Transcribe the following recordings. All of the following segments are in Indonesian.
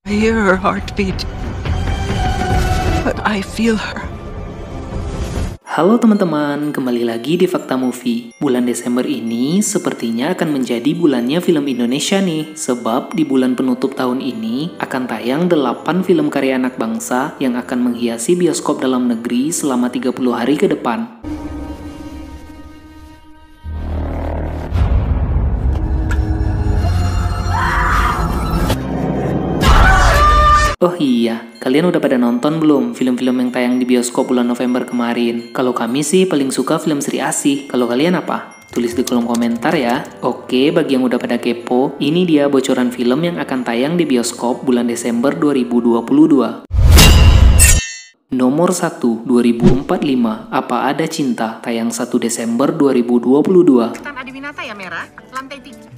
I hear her heartbeat, but I feel her. Halo teman-teman, kembali lagi di Fakta Movie. Bulan Desember ini sepertinya akan menjadi bulannya film Indonesia nih. Sebab di bulan penutup tahun ini akan tayang 8 film karya anak bangsa yang akan menghiasi bioskop dalam negeri selama 30 hari ke depan. Oh iya, kalian udah pada nonton belum film-film yang tayang di bioskop bulan November kemarin? Kalau kami sih paling suka film Sri Asih. Kalau kalian apa? Tulis di kolom komentar ya. Oke, bagi yang udah pada kepo, ini dia bocoran film yang akan tayang di bioskop bulan Desember 2022. Nomor 1, 2045, Apa Ada Cinta, tayang 1 Desember 2022. Tan Adiwinata ya, Merah, lantai 3.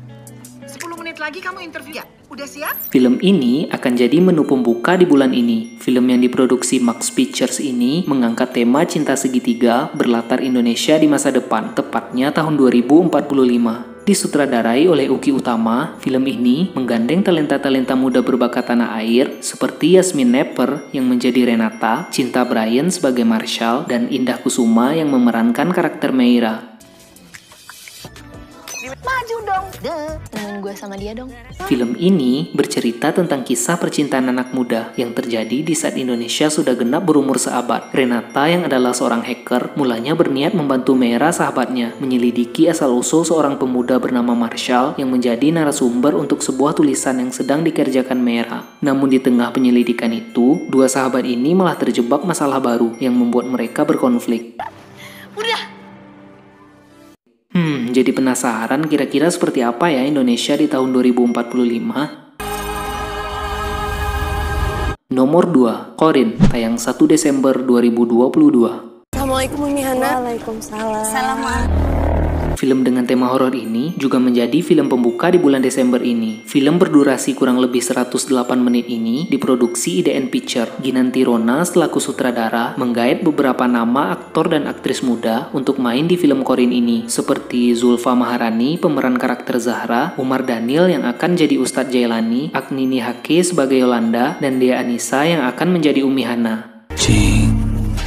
10 menit lagi kamu interview ya? Udah siap? Film ini akan jadi menu pembuka di bulan ini. Film yang diproduksi Max Pictures ini mengangkat tema cinta segitiga berlatar Indonesia di masa depan, tepatnya tahun 2045. Disutradarai oleh Uky Utama, film ini menggandeng talenta-talenta muda berbakat tanah air seperti Yasmin Nepper yang menjadi Renata, Cinta Bryan sebagai Marshall, dan Indah Kusuma yang memerankan karakter Meira. Maju dong, temenin gue sama dia dong. Film ini bercerita tentang kisah percintaan anak muda yang terjadi di saat Indonesia sudah genap berumur seabad. Renata yang adalah seorang hacker mulanya berniat membantu Meira sahabatnya menyelidiki asal-usul seorang pemuda bernama Marshall yang menjadi narasumber untuk sebuah tulisan yang sedang dikerjakan Meira. Namun di tengah penyelidikan itu, dua sahabat ini malah terjebak masalah baru yang membuat mereka berkonflik. Jadi penasaran kira-kira seperti apa ya Indonesia di tahun 2045? Nomor 2, Qorin, tayang 1 Desember 2022. Assalamualaikum Umi Hana. Waalaikumsalam. Assalamualaikum. Film dengan tema horor ini juga menjadi film pembuka di bulan Desember ini. Film berdurasi kurang lebih 108 menit ini diproduksi IDN Picture. Ginanti Rona selaku sutradara menggait beberapa nama aktor dan aktris muda untuk main di film Qorin ini, seperti Zulfa Maharani pemeran karakter Zahra, Umar Daniel yang akan jadi Ustadz Jailani, Agnini Hake sebagai Yolanda, dan Dea Anissa yang akan menjadi Umi Hana.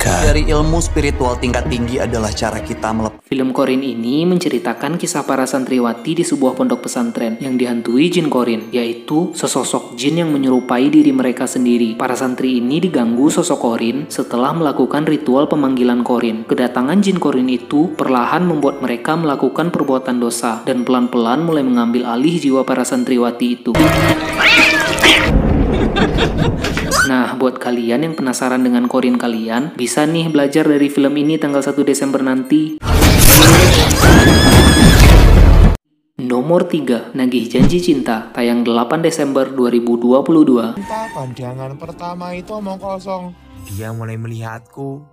Dari ilmu spiritual tingkat tinggi adalah cara kita melepas. Film Qorin ini menceritakan kisah para santriwati di sebuah pondok pesantren yang dihantui jin Qorin, yaitu sesosok jin yang menyerupai diri mereka sendiri. Para santri ini diganggu sosok Qorin setelah melakukan ritual pemanggilan Qorin. Kedatangan jin Qorin itu perlahan membuat mereka melakukan perbuatan dosa dan pelan-pelan mulai mengambil alih jiwa para santriwati itu. Nah, buat kalian yang penasaran dengan Qorin kalian, bisa nih belajar dari film ini tanggal 1 Desember nanti. Nomor 3, Nagih Janji Cinta, tayang 8 Desember 2022. Pandangan pertama itu omong kosong. Dia mulai melihatku.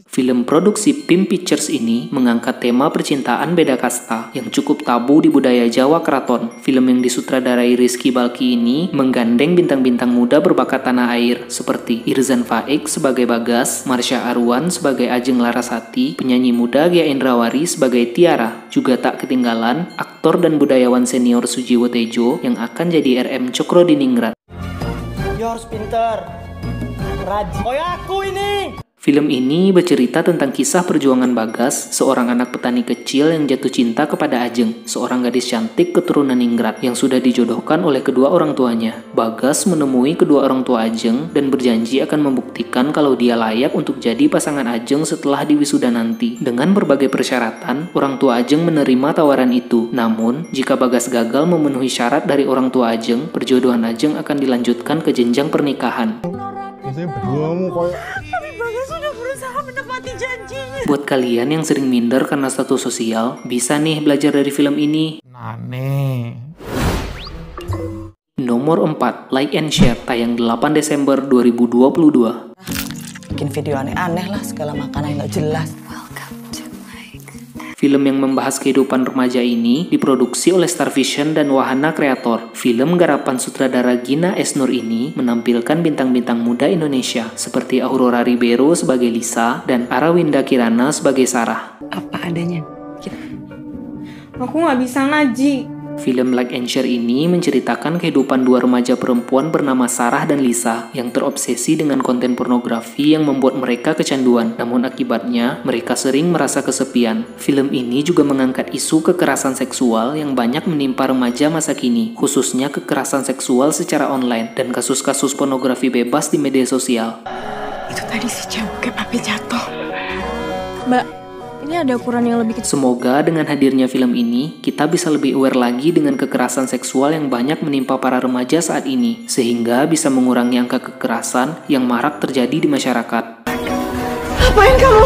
Film produksi Pim Pictures ini mengangkat tema percintaan beda kasta yang cukup tabu di budaya Jawa Keraton. Film yang disutradarai Rizky Balki ini menggandeng bintang-bintang muda berbakat tanah air seperti Irzan Faik sebagai Bagas, Marsha Arwan sebagai Ajeng Larasati, penyanyi muda Gia Indrawari sebagai Tiara. Juga tak ketinggalan aktor dan budayawan senior Sujiwo Tejo yang akan jadi RM Cokro Diningrat. Ya harus pinter, rajin. Kayak aku ini. Film ini bercerita tentang kisah perjuangan Bagas, seorang anak petani kecil yang jatuh cinta kepada Ajeng, seorang gadis cantik keturunan Ningrat yang sudah dijodohkan oleh kedua orang tuanya. Bagas menemui kedua orang tua Ajeng dan berjanji akan membuktikan kalau dia layak untuk jadi pasangan Ajeng setelah diwisuda nanti. Dengan berbagai persyaratan, orang tua Ajeng menerima tawaran itu. Namun, jika Bagas gagal memenuhi syarat dari orang tua Ajeng, perjodohan Ajeng akan dilanjutkan ke jenjang pernikahan. Buat kalian yang sering minder karena status sosial, bisa nih belajar dari film ini. Nomor 4, Like and Share, tayang 8 Desember 2022. Bikin video aneh-aneh lah, segala makanan yang gak jelas. Film yang membahas kehidupan remaja ini diproduksi oleh Star Vision dan Wahana Kreator. Film garapan sutradara Gina Esnur ini menampilkan bintang-bintang muda Indonesia seperti Aurora Ribeiro sebagai Lisa dan Arawinda Kirana sebagai Sarah. Apa adanya. Aku nggak bisa ngaji. Film Like and Share ini menceritakan kehidupan dua remaja perempuan bernama Sarah dan Lisa yang terobsesi dengan konten pornografi yang membuat mereka kecanduan. Namun akibatnya, mereka sering merasa kesepian. Film ini juga mengangkat isu kekerasan seksual yang banyak menimpa remaja masa kini, khususnya kekerasan seksual secara online dan kasus-kasus pornografi bebas di media sosial. Itu tadi si cewek papi jatuh. Mbak, ini ada ukuran yang lebih kecil. Semoga dengan hadirnya film ini, kita bisa lebih aware lagi dengan kekerasan seksual yang banyak menimpa para remaja saat ini, sehingga bisa mengurangi angka kekerasan yang marak terjadi di masyarakat. Apain kamu?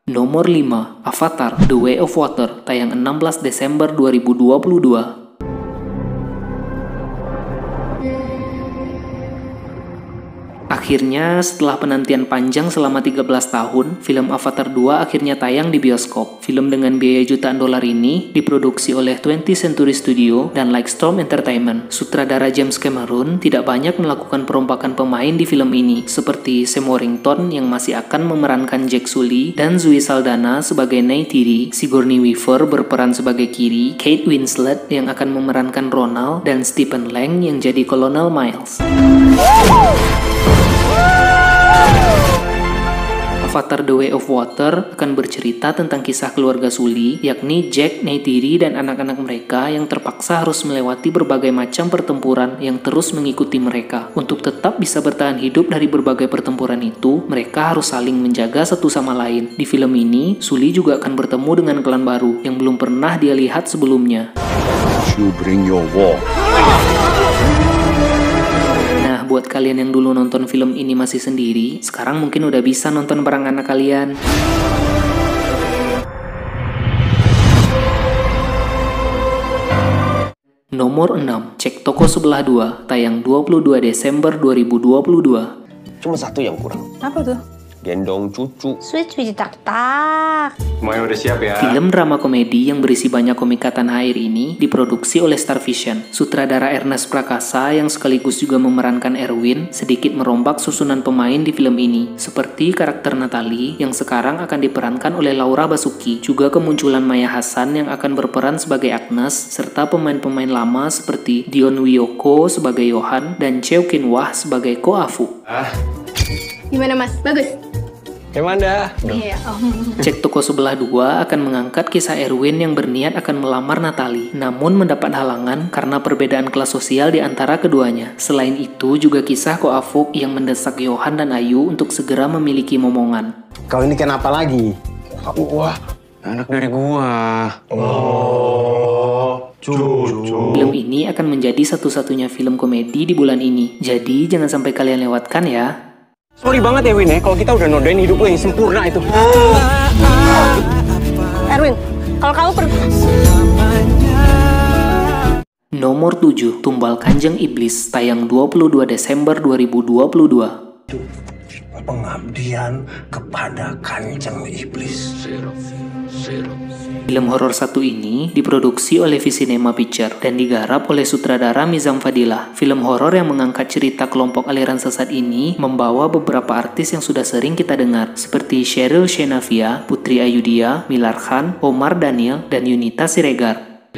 Nomor 5, Avatar: The Way of Water, tayang 16 Desember 2022. Akhirnya, setelah penantian panjang selama 13 tahun, film Avatar 2 akhirnya tayang di bioskop. Film dengan biaya jutaan dolar ini diproduksi oleh 20th Century Studio dan Lightstorm Entertainment. Sutradara James Cameron tidak banyak melakukan perombakan pemain di film ini, seperti Sam Worthington yang masih akan memerankan Jack Sully dan Zoe Saldana sebagai Neytiri, Sigourney Weaver berperan sebagai Kiri, Kate Winslet yang akan memerankan Ronald, dan Stephen Lang yang jadi Kolonel Miles. Avatar: The Way of Water akan bercerita tentang kisah keluarga Sully, yakni Jack, Neytiri, dan anak-anak mereka yang terpaksa harus melewati berbagai macam pertempuran yang terus mengikuti mereka. Untuk tetap bisa bertahan hidup dari berbagai pertempuran itu, mereka harus saling menjaga satu sama lain. Di film ini, Sully juga akan bertemu dengan klan baru yang belum pernah dia lihat sebelumnya. You bring your war. Buat kalian yang dulu nonton film ini masih sendiri, sekarang mungkin udah bisa nonton bareng anak kalian. Nomor 6, Cek Toko Sebelah 2, tayang 22 Desember 2022. Cuma satu yang kurang. Apa tuh? Gendong cucu. Switch tak. Semuanya udah siap ya? Film drama komedi yang berisi banyak komika tanah air ini diproduksi oleh Star Vision. Sutradara Ernest Prakasa yang sekaligus juga memerankan Erwin sedikit merombak susunan pemain di film ini, seperti karakter Natalie yang sekarang akan diperankan oleh Laura Basuki, juga kemunculan Maya Hassan yang akan berperan sebagai Agnes, serta pemain-pemain lama seperti Dion Wiyoko sebagai Johan dan Cheo Kin-wah sebagai Ko Afu. Gimana mas? Bagus? Gimana? Iya. Cek Toko Sebelah 2 akan mengangkat kisah Erwin yang berniat akan melamar Natalie, namun mendapat halangan karena perbedaan kelas sosial di antara keduanya. Selain itu, juga kisah Ko Afuk yang mendesak Johan dan Ayu untuk segera memiliki momongan. Kau ini kenapa lagi? Wah, anak dari gua. Cucu. Film ini akan menjadi satu-satunya film komedi di bulan ini, jadi jangan sampai kalian lewatkan ya. Sorry banget ya Win ya, kalau kita udah nodain hidup lo yang sempurna itu. Erwin, kalau kamu pergi... Nomor 7, Tumbal Kanjeng Iblis, tayang 22 Desember 2022. Pengabdian kepada Kanjeng Iblis. Film horor satu ini diproduksi oleh Visinema Picture dan digarap oleh sutradara Mizam Fadilah. Film horor yang mengangkat cerita kelompok aliran sesat ini membawa beberapa artis yang sudah sering kita dengar, seperti Cheryl Shenavia, Putri Ayudhya, Milar Khan, Omar Daniel, dan Yunita Siregar.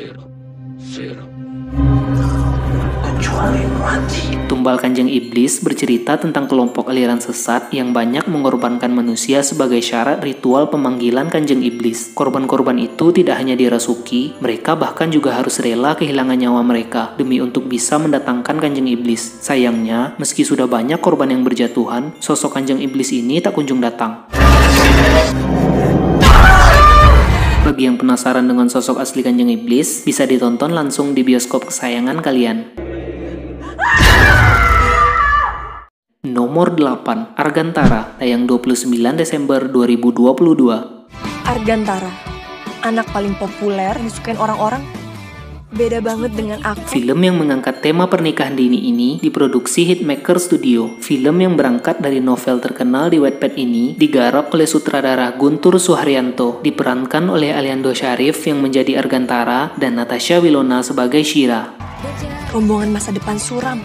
Tumbal Kanjeng Iblis bercerita tentang kelompok aliran sesat yang banyak mengorbankan manusia sebagai syarat ritual pemanggilan Kanjeng Iblis. Korban-korban itu tidak hanya dirasuki, mereka bahkan juga harus rela kehilangan nyawa mereka demi untuk bisa mendatangkan Kanjeng Iblis. Sayangnya, meski sudah banyak korban yang berjatuhan, sosok Kanjeng Iblis ini tak kunjung datang. Bagi yang penasaran dengan sosok asli Kanjeng Iblis, bisa ditonton langsung di bioskop kesayangan kalian. Nomor 8, Argantara, tayang 29 Desember 2022. Argantara, anak paling populer disukain orang-orang. Beda banget dengan aku. Film yang mengangkat tema pernikahan dini ini diproduksi Hitmaker Studio. Film yang berangkat dari novel terkenal di Wattpad ini digarap oleh sutradara Guntur Suharyanto, diperankan oleh Aliando Syarif yang menjadi Argantara dan Natasha Wilona sebagai Shira. Rombongan masa depan suram.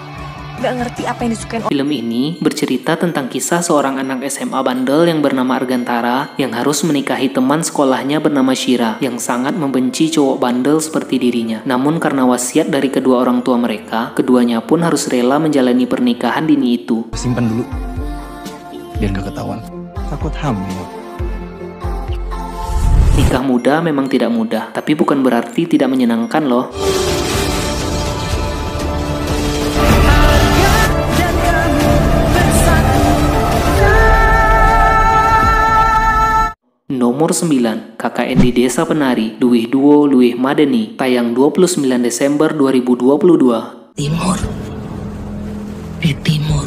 Gak ngerti apa yang disukain orang. Film ini bercerita tentang kisah seorang anak SMA bandel yang bernama Argantara yang harus menikahi teman sekolahnya bernama Shira yang sangat membenci cowok bandel seperti dirinya. Namun karena wasiat dari kedua orang tua mereka, keduanya pun harus rela menjalani pernikahan dini itu. Simpan dulu, biar gak ketahuan. Takut hamil. Nikah muda memang tidak mudah, tapi bukan berarti tidak menyenangkan loh. Nomor 9, KKN di Desa Penari, Luwih Duo Luwih Madeni, tayang 29 Desember 2022. Timur. Di timur.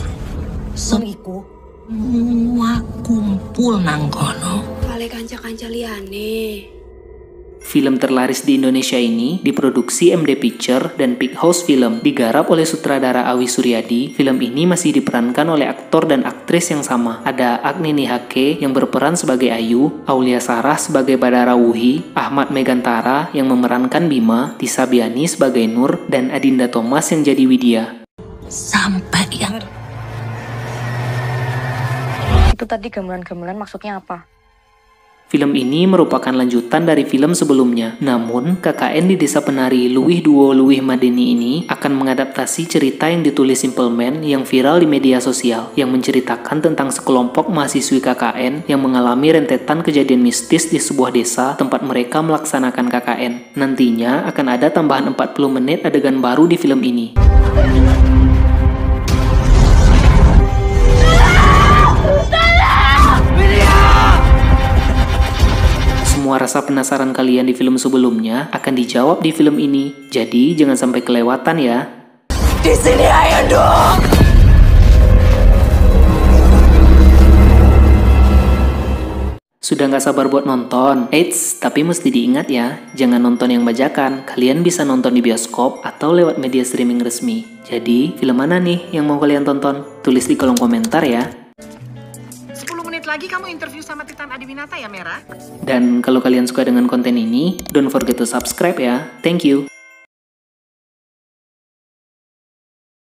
Sumiku. Semua kumpul nang kono. Kale kanca-kanca liyane. Film terlaris di Indonesia ini diproduksi MD Picture dan Big House Film, digarap oleh sutradara Awi Suryadi. Film ini masih diperankan oleh aktor dan aktris yang sama. Ada Agni Nihake yang berperan sebagai Ayu, Aulia Sarah sebagai Badara Wuhi, Ahmad Megantara yang memerankan Bima, Tisa Biani sebagai Nur, dan Adinda Thomas yang jadi Widya. Sampai yang... Itu tadi gamelan-gamelan maksudnya apa? Film ini merupakan lanjutan dari film sebelumnya. Namun, KKN di Desa Penari Luwih Duo Luwih Madeni ini akan mengadaptasi cerita yang ditulis Simple Man yang viral di media sosial, yang menceritakan tentang sekelompok mahasiswi KKN yang mengalami rentetan kejadian mistis di sebuah desa tempat mereka melaksanakan KKN. Nantinya akan ada tambahan 40 menit adegan baru di film ini. Semua rasa penasaran kalian di film sebelumnya akan dijawab di film ini, jadi jangan sampai kelewatan ya. Di sini ayo dong. Sudah nggak sabar buat nonton? Eits, tapi mesti diingat ya, jangan nonton yang bajakan. Kalian bisa nonton di bioskop atau lewat media streaming resmi. Jadi, film mana nih yang mau kalian tonton? Tulis di kolom komentar ya. 10 menit lagi kamu interview sama Titan Adiwinata ya, Merah? Dan kalau kalian suka dengan konten ini, don't forget to subscribe ya. Thank you.